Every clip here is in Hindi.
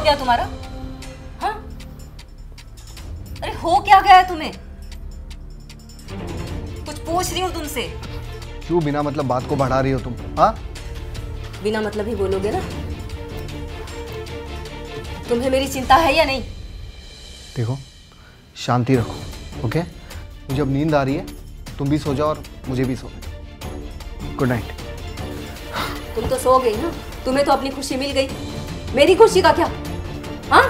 गया तुम्हारा? हाँ, अरे हो क्या गया है तुम्हें? कुछ पूछ रही हूँ तुमसे। क्यों बिना मतलब बात को बढ़ा रही हो तुम? हाँ, बिना मतलब ही बोलोगे ना? तुम्हें मेरी चिंता है या नहीं? देखो शांति रखो, ओके? मुझे अब नींद आ रही है, तुम भी सो जाओ और मुझे भी सोने। Good night. तुम तो सो गई ना, तुम्हें तो अपनी खुशी मिल गई, मेरी खुशी का क्या? हाँ?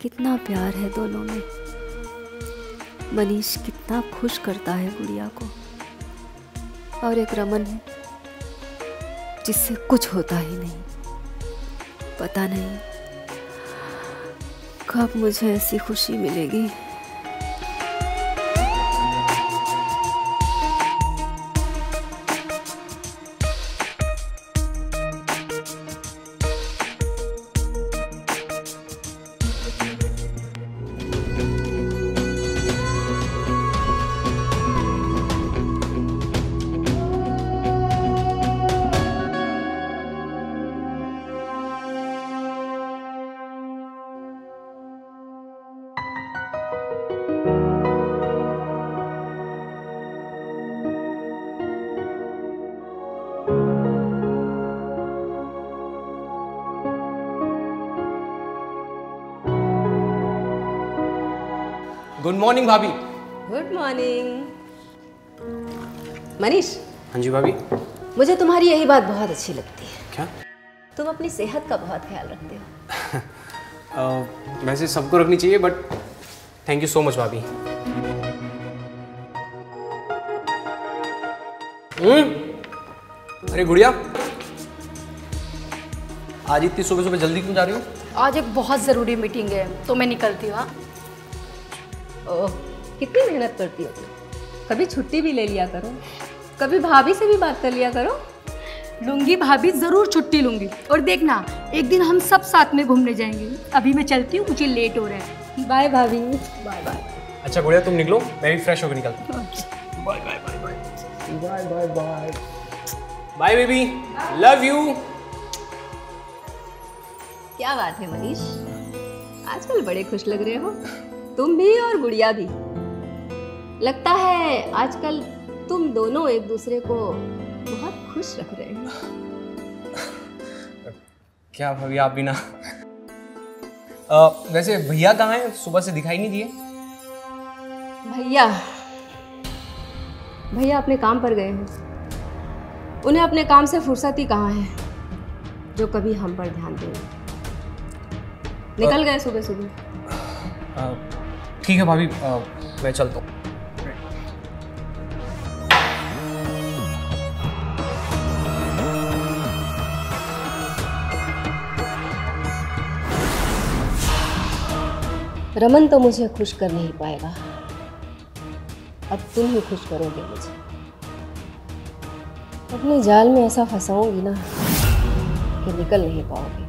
कितना प्यार है दोनों में। मनीष कितना खुश करता है गुड़िया को, और एक रमन है जिससे कुछ होता ही नहीं। पता नहीं कब मुझे ऐसी खुशी मिलेगी। गुड मॉर्निंग भाभी। Good morning. मनीष। हाँ जी भाभी। मुझे तुम्हारी यही बात बहुत अच्छी लगती है। क्या? तुम अपनी सेहत का बहुत ख्याल रखते हो। वैसे सबको रखनी चाहिए, but thank you so much भाभी। अरे गुड़िया, आज इतनी सुबह सुबह जल्दी क्यों जा रही हो? आज एक बहुत ज़रूरी मीटिंग है तो मैं निकलती हूँ। ओह, कितनी मेहनत करती हो तुम। कभी छुट्टी भी ले लिया करो, कभी भाभी से भी बात कर लिया करो। लूंगी भाभी, ज़रूर छुट्टी लूंगी। और देखना, एक दिन हम सब साथ में घूमने जाएंगे। अभी मैं चलती हूँ, मुझे लेट हो रहा है। बाय भाभी। Bye bye. अच्छा गुड़िया, तुम निकलो, मैं भी फ्रेश होकर निकलता हूँ। Bye bye bye bye bye bye bye bye baby, love you. क्या बात है मनीष, आजकल बड़े खुश लग रहे हो, तुम भी और गुड़िया भी। लगता है आजकल तुम दोनों एक दूसरे को बहुत खुश लग रहे हैं। क्या भाभी आप भी ना। वैसे भैया कहाँ हैं? सुबह से दिखाई नहीं दिए। भैया अपने काम पर गए हैं। उन्हें अपने काम से फुर्सत ही कहाँ है जो कभी हम पर ध्यान देंगे। निकल गए सुबह सुबह। ठीक है भाभी, मैं चलता हूँ। रमन तो मुझे खुश कर नहीं पाएगा, अब तुम ही खुश करोगे मुझे। अपने जाल में ऐसा फंसाऊंगी ना कि निकल नहीं पाओगे।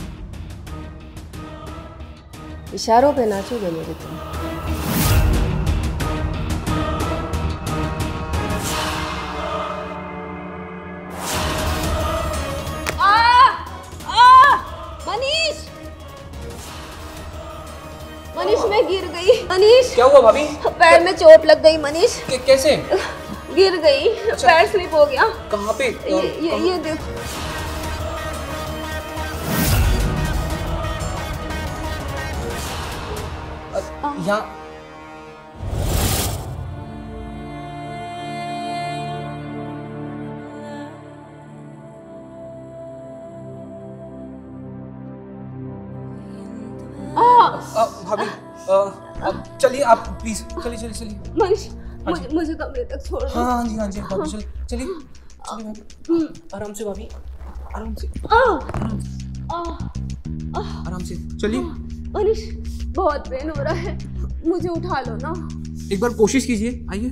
इशारों पे नाचोगे मेरे तुम। मनीष, मैं गिर गई। मनीष, क्या हुआ भाभी? पैर में चोट लग गई मनीष। कैसे? गिर गई। अच्छा। पैर स्लिप हो गया। कहाँ पे? ये देखो। यहाँ। भाभी चलिए आप प्लीज, चलिए। मनीष, मुझे कमरे तक छोड़ दो। हाँ जी भाभी, चलिए भाभी। आराम से भाभी, आराम से चलिए। मनीष, बहुत पेन हो रहा है, मुझे उठा लो ना। एक बार कोशिश कीजिए, आइए।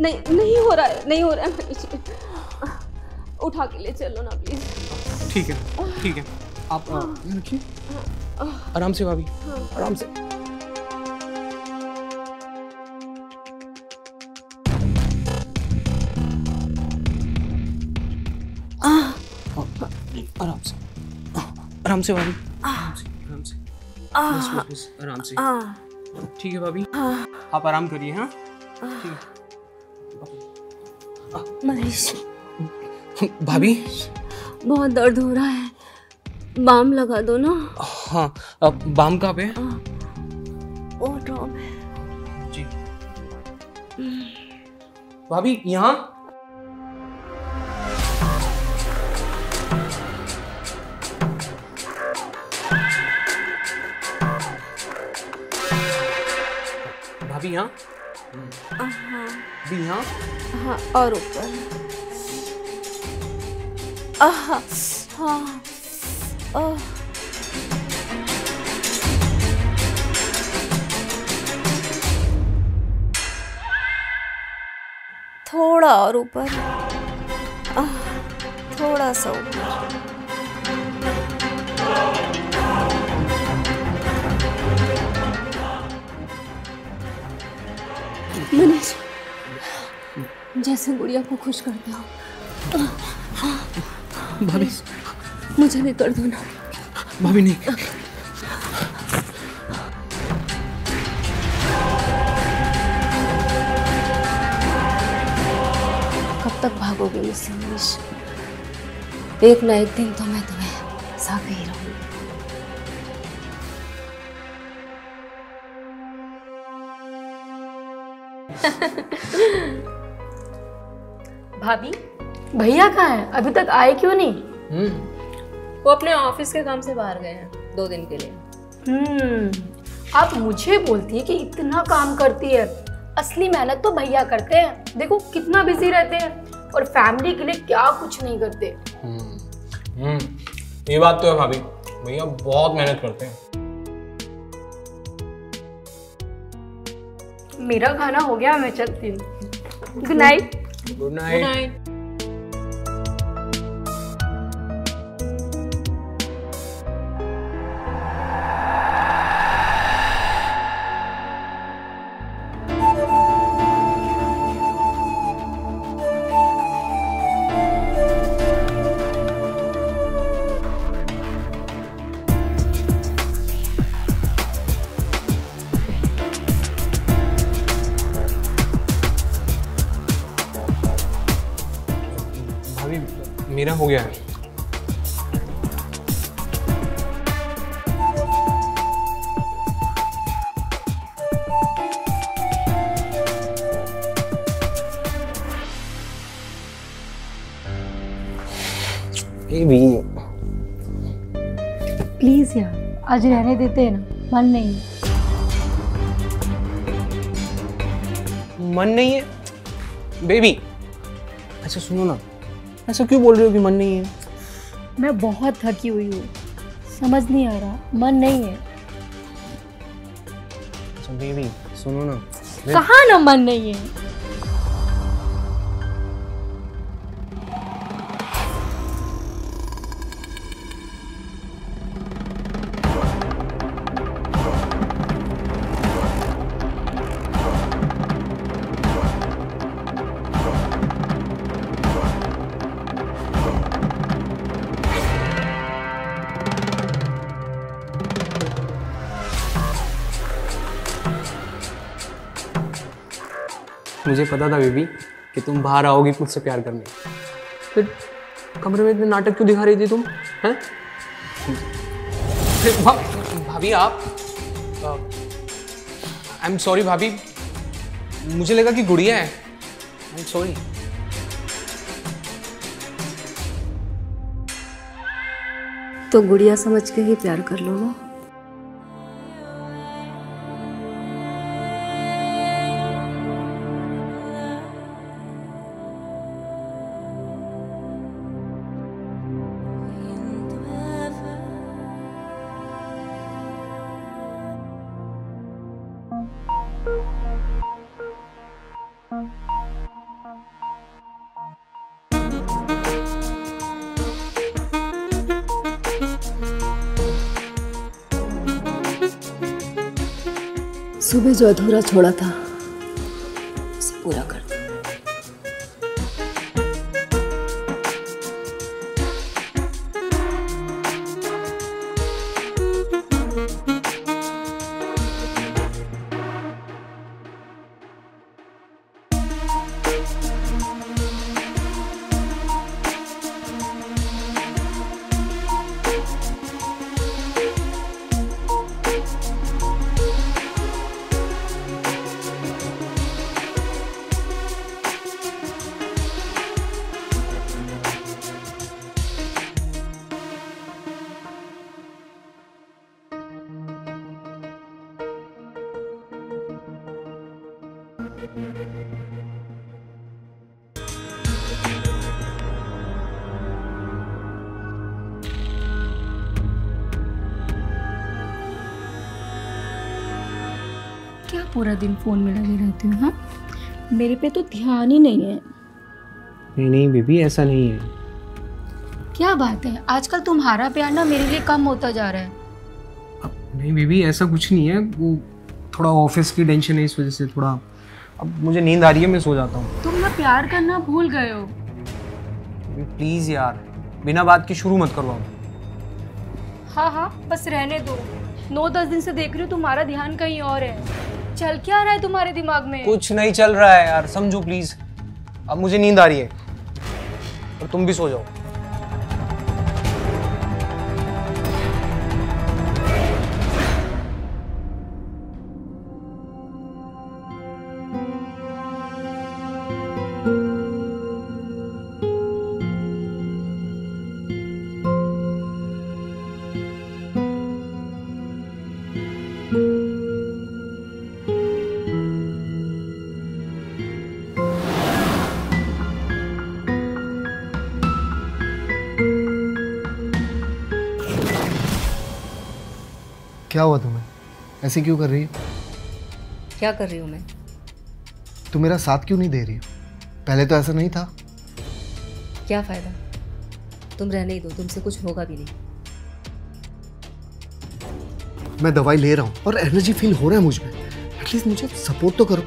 नहीं हो रहा है मनीष। उठा के ले चलो ना प्लीज। ठीक है, आप रखिए। आराम से भाभी, आराम से। आराम से भाभी, आराम से। बस, आराम से। ठीक है भाभी, आप आराम करिए। हाँ ठीक है। मनीष, भाभी बहुत दर्द हो रहा है, बाम लगा दो ना। हाँ, बाम कहाँ पे? ओठों में। जी भाभी, यहाँ। भाभी यहाँ। भी यहाँ। हाँ, और ऊपर। हाँ। थोड़ा और ऊपर। थोड़ा सा ऊपर। मनीष, जैसे गुड़िया को खुश करते हो। भाभी, मुझे भी कर दो ना। भाभी नहीं। कब तक भागोगे मुझसे मनीष? एक ना एक दिन तो मैं तुम्हें साथ ही रहूंगी। भाभी, भैया कहाँ है? अभी तक आए क्यों नहीं? वो अपने ऑफिस के काम से बाहर गए हैं 2 दिन के लिए। आप मुझे बोलती है कि इतना काम करती है, असली मेहनत तो भैया करते हैं। देखो कितना बिजी रहते हैं और फैमिली के लिए क्या कुछ नहीं करते। ये बात तो है भाभी, भैया बहुत मेहनत करते हैं। मेरा खाना हो गया, मैं चलती हूँ। Good night. Good night. मेरा हो गया है। बेबी प्लीज यार, आज रहने देते हैं ना, मन नहीं है। मन नहीं है बेबी? अच्छा सुनो ना, ऐसा क्यों बोल रही हो कि मन नहीं है? मैं बहुत थकी हुई हूँ, समझ नहीं आ रहा, मन नहीं है। अच्छा बेबी सुनो ना। कहाँ ना मन नहीं है? मुझे पता था बेबी कि तुम बाहर आओगी मुझसे प्यार करने, फिर कमरे में इतने नाटक क्यों दिखा रही थी तुम? हैं? भाभी आप, आई एम सॉरी भाभी, मुझे लगा कि गुड़िया है। I am sorry. तो गुड़िया समझ के ही प्यार कर लो ना। सुबह जो अधूरा छोड़ा था उसे पूरा कर दो। क्या पूरा दिन फोन में लगे रहते हो? हाँ, मेरे पे तो ध्यान ही नहीं है। नहीं नहीं बेबी, ऐसा नहीं है। क्या बात है, आजकल तुम्हारा प्यार ना मेरे लिए कम होता जा रहा है। नहीं बेबी, ऐसा कुछ नहीं है, वो थोड़ा ऑफिस की टेंशन है, इस वजह से थोड़ा। अब मुझे नींद आ रही है, मैं सो जाता हूँ। तुम ना प्यार करना भूल गए हो। प्लीज यार, बिना बात की शुरू मत करवाओ। हाँ हाँ, बस रहने दो। 9-10 दिन से देख रही हूँ तुम्हारा ध्यान कहीं और है। चल क्या रहा है तुम्हारे दिमाग में? कुछ नहीं चल रहा है यार, समझो प्लीज। अब मुझे नींद आ रही है और तुम भी सो जाओ। क्या हुआ तुम्हें? ऐसे क्यों कर रही हो? क्या कर रही हूँ मैं? तुम मेरा साथ क्यों नहीं दे रही हो? पहले तो ऐसा नहीं था। क्या फायदा, तुम रहने ही दो, तुमसे कुछ होगा भी नहीं। मैं दवाई ले रहा हूँ और एनर्जी फील हो रहा है मुझ में। एटलीस्ट मुझे सपोर्ट तो करो,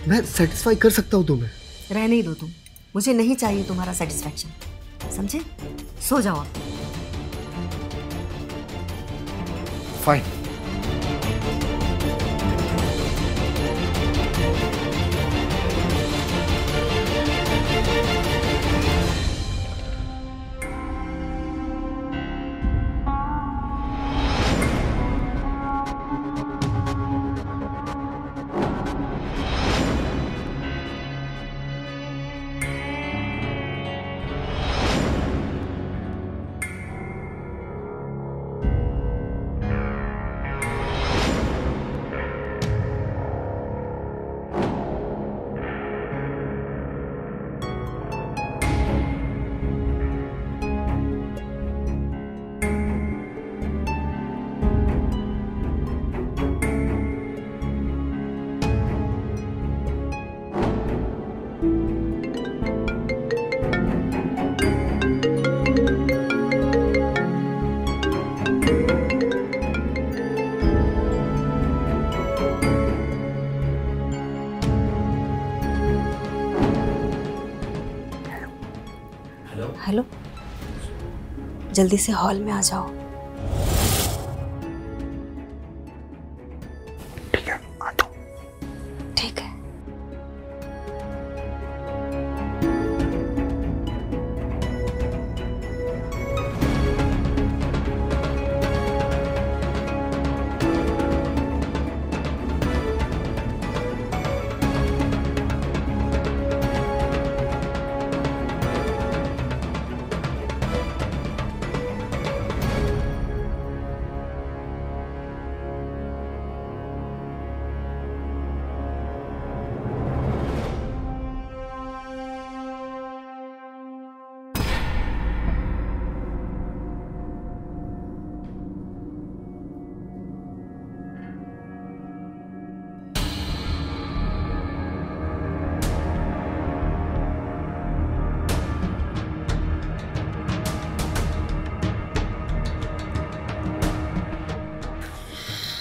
मैं सेटिस्फाई कर सकता हूँ तुम्हें। रहने ही दो तुम, मुझे नहीं चाहिए तुम्हारा सेटिस्फैक्शन, समझे? सो जाओ आप। फाइन। जल्दी से हॉल में आ जाओ। ठीक है, आता हूँ। ठीक है।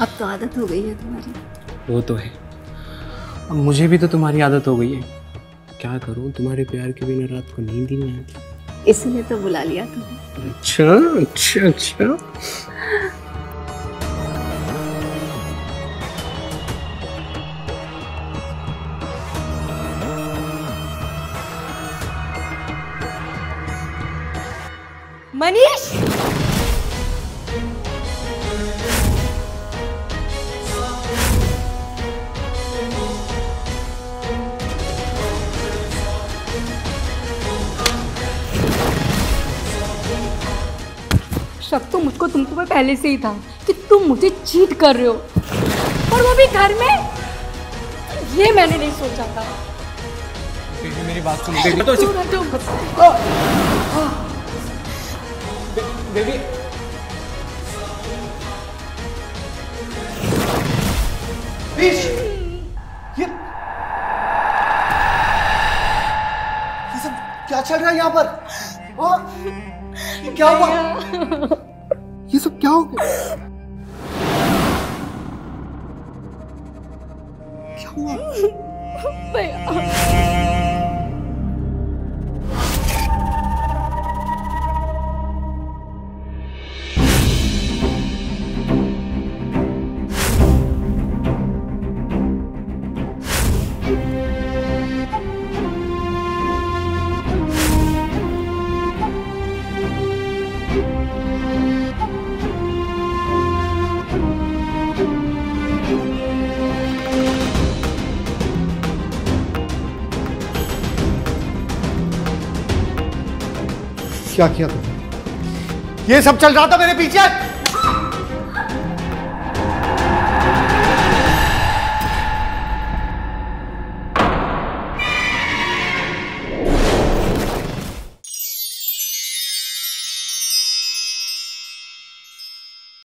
अब तो आदत हो गई है तुम्हारी। वो तो है, अब मुझे भी तो तुम्हारी आदत हो गई है। क्या करूं, तुम्हारे प्यार के बिना रात को नींद ही नहीं आती। इसलिए तो बुला लिया तुम्हें। अच्छा अच्छा अच्छा। मनीष, शक तो मुझको तुमको मैं पहले से ही था कि तुम मुझे चीट कर रहे हो, और वो भी घर में। ये मैंने नहीं सोचा था। बेबी मेरी बात सुन। बेबी तो बेबी ये सब क्या चल रहा है यहाँ पर? ये क्या हुआ? ये सब क्या हो गया? क्या हुआ? क्या किया तुमने? ये सब चल रहा था मेरे पीछे।